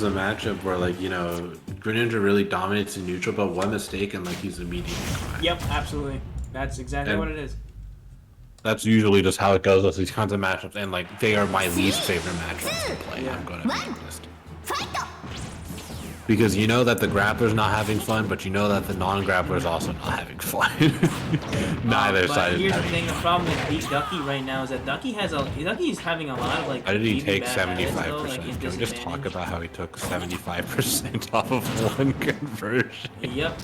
is a matchup where, like, you know, Greninja really dominates in neutral, but one mistake and, like, he's immediately gone. Yep, absolutely. That's exactly what it is. That's usually just how it goes with these kinds of matchups, and, like, they are my least favorite matchups to play, I'm gonna be honest. Because you know that the grappler's not having fun, but you know that the non-grappler's also not having fun. Neither side is Here's the having thing: the problem with Ducky right now is that Ducky's having a lot of like. How did he take bad 75%? habits, though, Can we just talk about how he took 75% off of one conversion? Yep.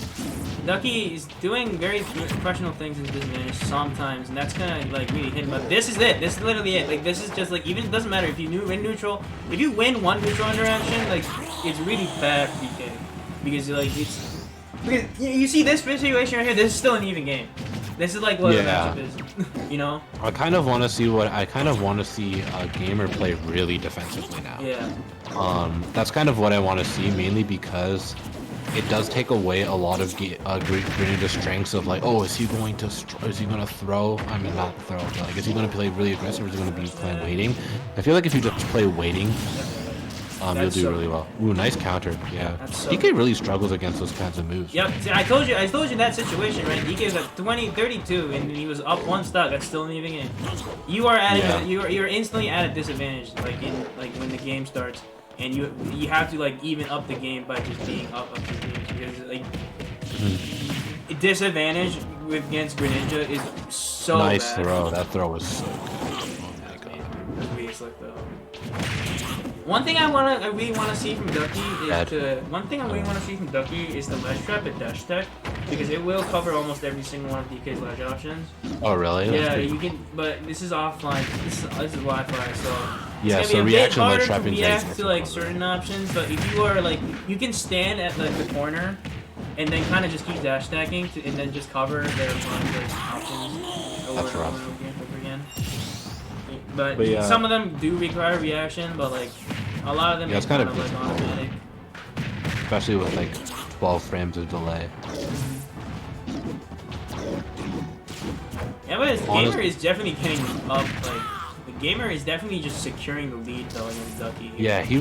Ducky is doing very professional things in disadvantage sometimes, and that's gonna like really hit him. But this is it. This is literally it. Like this is just like even it doesn't matter if you win neutral. If you win one neutral interaction, like it's really bad for DK because like it's because you see this situation right here. This is still an even game. This is like what the matchup is, you know. I kind of want to see a gamer play really defensively now. Yeah. That's kind of what I want to see, mainly because it does take away a lot of Greninja's strengths of like, oh, is he going to throw? I mean, not throw, but like, is he going to play really aggressive or is he going to be playing waiting? I feel like if you just play waiting, you'll do really well. Ooh, nice counter. Yeah. DK really struggles against those kinds of moves. Yep. See, I told you in that situation, right? DK was at 20-32 and he was up one stock. That's still an even game. You are at you're instantly at a disadvantage, like when the game starts, and you have to like even up the game by just being up the game because like disadvantage against Greninja is so nice bad. throw. That throw was so good. Oh my god. Really slick though. One thing I really want to see from Ducky is the ledge trap and dash tech, because it will cover almost every single one of DK's ledge options. Oh really? Yeah, you can, but this is offline. This is Wi-Fi, so yeah. it's So gonna be a bit reaction ledge harder to trapping react to like certain options. But if you are like, you can stand at like the corner, and then kind of just keep dash stacking, and then just cover their options over and over again. But yeah. some of them do require reaction, but like a lot of them it's kind of like automatic. Especially with like 12 frames of delay. Yeah, but his gamer is definitely getting up. Like the gamer is definitely just securing the lead though against Ducky. Yeah, he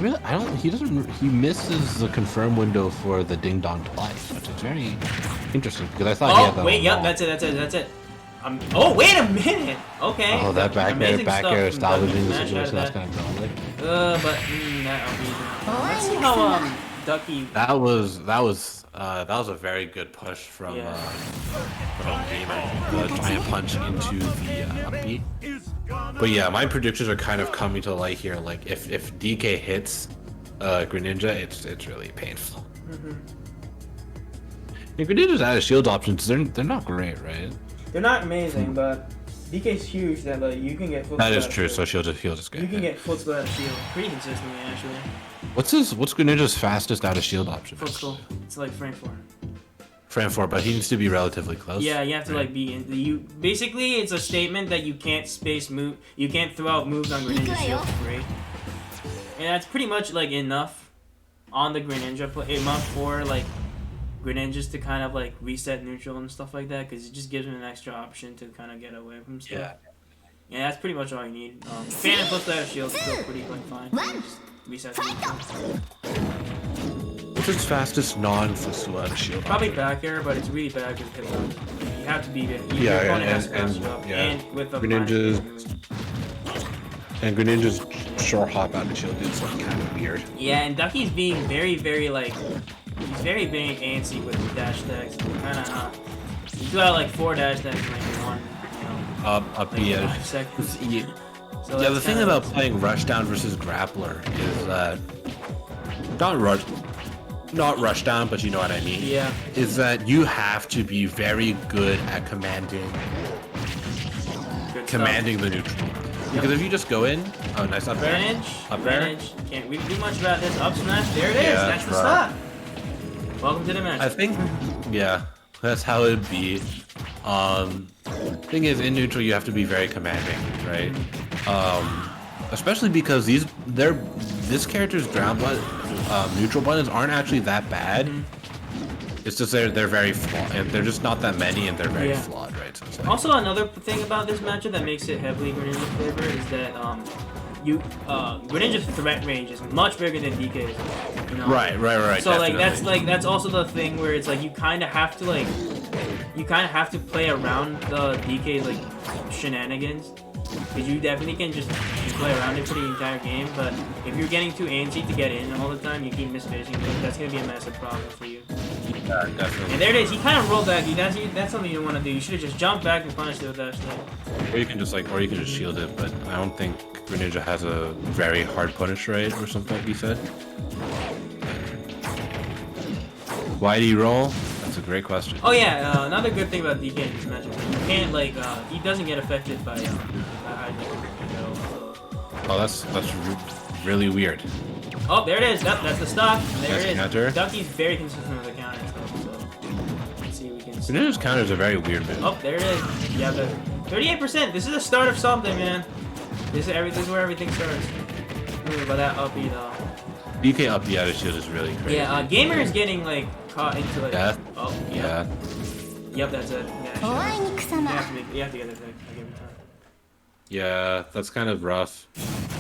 misses the confirm window for the ding dong twice, which is very interesting because I thought he had that. Oh wait, yep, that's it. Oh wait a minute. Okay. Oh, that back air salvaging the situation. That's kind of going. But let's see how Ducky. That was a very good push from Gamer. The giant punch into the upbeat. But yeah, my predictions are kind of coming to light here. Like if DK hits Greninja, it's really painful. And Greninja's out of shield options. They're not great, right? They're not amazing, but DK's huge. That like you can get. That is true. So he'll just get. You can get foot split out of shield pretty consistently, actually. What's Greninja's fastest out of shield option? Footstool. It's like frame 4. Frame 4, but he needs to be relatively close. Yeah, you have to like be in. Basically, it's a statement that you can't space move. You can't throw out moves on Greninja shield for free. And that's pretty much like enough on the Greninja enough for like Greninjas to kind of like reset neutral and stuff like that, because it just gives him an extra option to kind of get away from stuff. Yeah, that's pretty much all you need. Phantom flips out of shield is still pretty like fine. Just reset neutral. What's his fastest non-flips out of shield? Probably back air, but it's really bad because you have to be there. Your opponent has to cross you up, and with a Greninja's short hop out of shield is like kind of weird. Yeah, and Ducky's being very, very like. He's very antsy with the dash attacks. Kind of, you do out like 4 dash attacks in like one, up like 5 seconds. So yeah, the thing about playing Rushdown versus Grappler is that not Rushdown, but you know what I mean. Yeah. Is that you have to be very good at commanding the neutral. Because if you just go in, oh nice up air. Advantage. Can't really do much about this. Up smash. There it is. That's the stop. Welcome to the match. I think, yeah, that's how it'd be. Thing is, in neutral, you have to be very commanding, right? Especially because this character's neutral buttons aren't actually that bad. It's just they're very flawed, and they're just not that many, and they're very flawed, right? So it's like, also, another thing about this matchup that makes it heavily Greninja flavor is that Greninja's threat range is much bigger than DK's. You know? Right. So Definitely. like that's also the thing where it's like you kind of have to play around the DK's like shenanigans. Because you definitely can just play around it for the entire game, but if you're getting too antsy to get in all the time, you keep misfacing it, that's going to be a massive problem for you. Yeah, definitely. And there it is, he kind of rolled back, that's something you don't want to do. You should have just jumped back and punished it with that thing. Or you can just shield it, but I don't think Greninja has a very hard punish rate or something like you said. Why do you roll? That's a great question. Oh yeah, another good thing about DK in this match is you can't like, he doesn't get affected by high at all. Oh, that's really weird. Oh, there it is. That's the stuff. There Nice it is. counter. Ducky's very consistent with the counter and stuff, so let's see if we can see. Greninja's counter is a very weird move. Oh, there it is. Yeah, the 38%. This is the start of something, man. This is where everything starts. Ooh, but that up B though. DK up the out shield is really crazy. Yeah, Gamer is getting like caught into like. Death? Oh, Yeah. Yep, that's it. Yeah, sure. You have to get it fixed. I give it time. Yeah, that's kind of rough.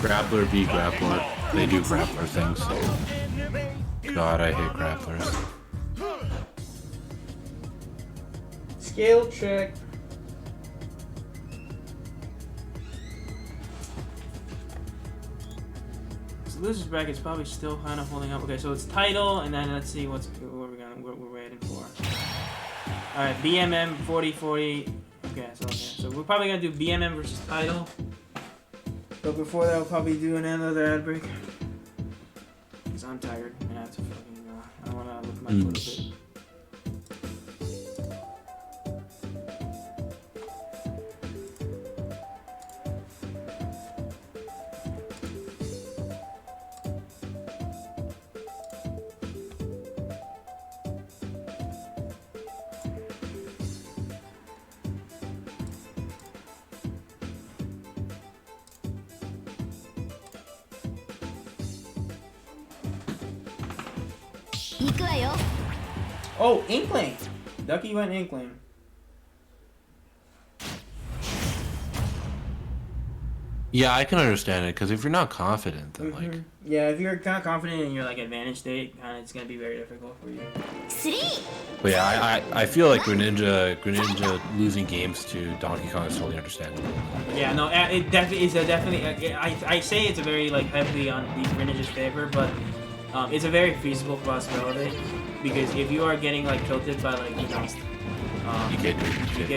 Grappler be grappler. They do grappler things. God, I hate grapplers. Scale check. So losers bracket's probably still kind of holding up. Okay, so it's title, and then let's see what we're waiting for. All right, BMM 4040. Okay, so we're probably gonna do BMM versus title. But before that, we'll probably do another ad break. Cause I'm tired and I have to fucking. I wanna look at my foot a bit. Oh, Inkling! Ducky went Inkling. Yeah, I can understand it, because if you're not confident, then like... Yeah, if you're kind of confident in your like advantage state, it's gonna be very difficult for you. But yeah, I feel like Greninja losing games to Donkey Kong is totally understandable. Yeah, no, it definitely is a definitely. I say it's a very like heavily on the Greninja's favor, but it's a very feasible possibility because if you are getting like tilted by like DK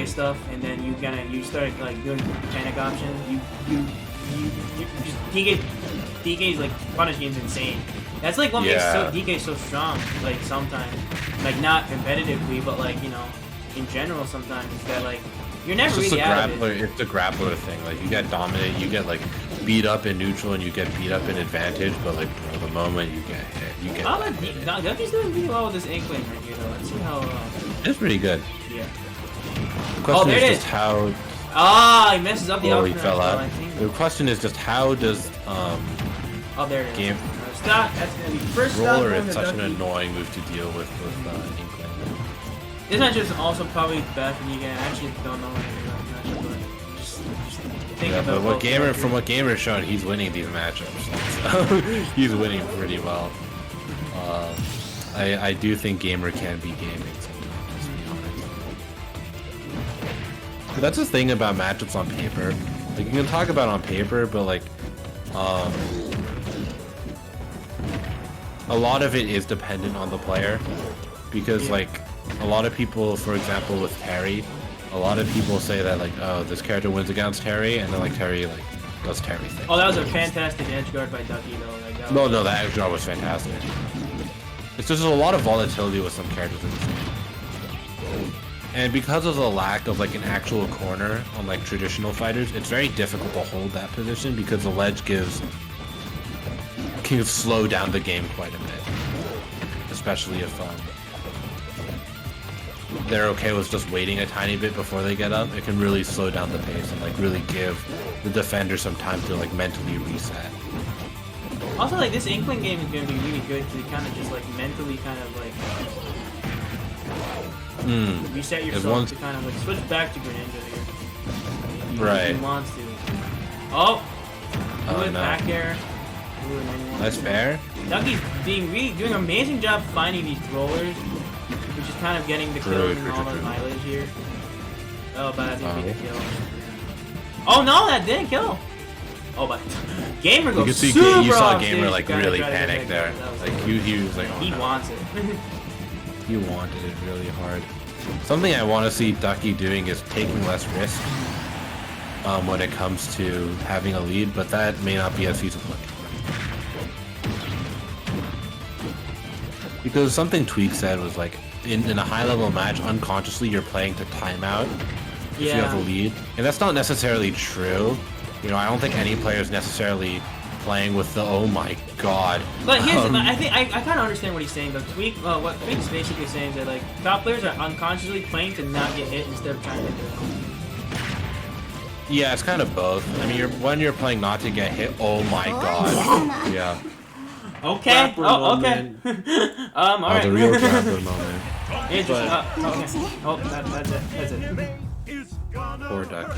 stuff, and then you start like doing panic options, you just DK's like punish game's insane. That's like what makes DK so strong. Like sometimes, like not competitively, but like in general sometimes that like you're never really out of it. It's a grappler thing. Like you get dominate, you get like beat up in neutral, and you get beat up in advantage. But like bro, the moment you get hit, you get. Ducky's doing pretty well with this Inkling right here though. Let's see how. It's pretty good. Yeah. The question there is it just how. He messes up the he fell out. The question is just how does Oh, there it is. Game Stop. That's gonna be first stop. Roller is such an annoying move to deal with Inkling. This match is also probably bad for you guys. I actually don't know anything about this matchup, but just think about but from what Gamer's shown, he's winning these matchups. So he's winning pretty well. I do think Gamer can be gaming sometimes, to be honest. But that's the thing about matchups on paper. Like you can talk about it on paper, but like a lot of it is dependent on the player, because like a lot of people, for example, with Terry, a lot of people say that like, oh, this character wins against Terry, and then like Terry like does Terry things. Oh, that was a fantastic edge guard by Ducky though. Like, that no, that edge guard was fantastic. It's just a lot of volatility with some characters in this game. And because of the lack of like an actual corner on like traditional fighters, it's very difficult to hold that position because the ledge can slow down the game quite a bit, especially if they're okay with just waiting a tiny bit before they get up. It can really slow down the pace and like really give the defender some time to like mentally reset. Also, like this Inkling game is gonna be really good to kind of just like mentally kind of like reset yourself to kind of like switch back to Greninja here. Right. If he wants to. Oh. Oh, With no. back air. Ooh, 91. That's fair. Ducky's doing an amazing job finding these rollers, which is kind of getting the True, kills and true, all true, the true. mileage here. Oh, but I didn't Oh. get a kill. Oh no, that didn't kill. Oh, but Gamer You goes can see super you saw off Gamer stage. like Gotta really try to get panic that there. kill. That was Like so he was like, oh he no. wants it. He wanted it really hard. Something I want to see Ducky doing is taking less risk when it comes to having a lead, but that may not be as feasible. Because something Tweak said was like, in a high-level match, unconsciously you're playing to timeout if you have a lead. And that's not necessarily true. You know, I don't think any player is necessarily playing with the, oh my god. But here's I think I kind of understand what he's saying though. What Tweak's basically saying is that like top players are unconsciously playing to not get hit instead of trying to get hit. Yeah, it's kind of both. I mean, when you're playing not to get hit, oh my god. Yeah. Okay. Rapper Oh, okay. moment. All right. The real grapper moment. Interesting. But- Okay. Oh, that's it. That's it. Poor Ducky.